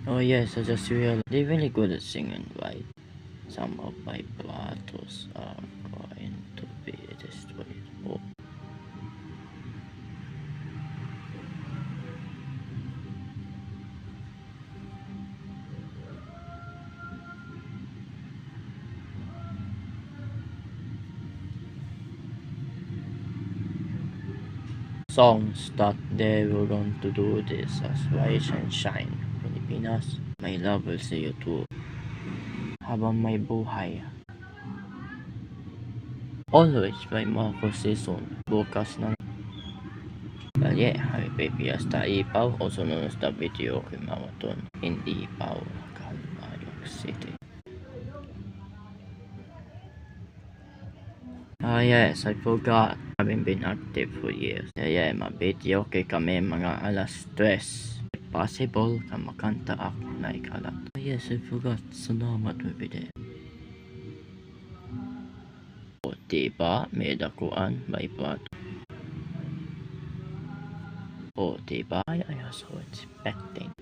Oh yes, I just realized they're really good at singing, right? Some of my battles are going to be destroyed. Oh. Songs that they were going to do this as Rise and Shine, Pilipinas. My love will see you too. Habang may buhay. Always by Marco Season. Bukas na. Well, yeah, Happy Fiesta Ipaw, also known as the video Marathon in Ipaw, Calbayog City. Ah yes, I forgot. Having been active for years. Yeah, mabidyo kay kami mga alas 3. If possible, ka makanta ako na ikalat. Ah yes, I forgot. Salamat bibide. O diba, may dakuan, may bato. O diba, I was expecting.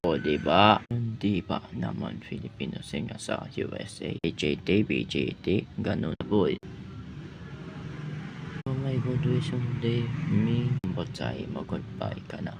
O diba, hindi ba naman Filipino singer sa USA? BJT, BJT, ganun boy. Oh my God, someday, me, ba't sa'yo mag-goodbye ka na?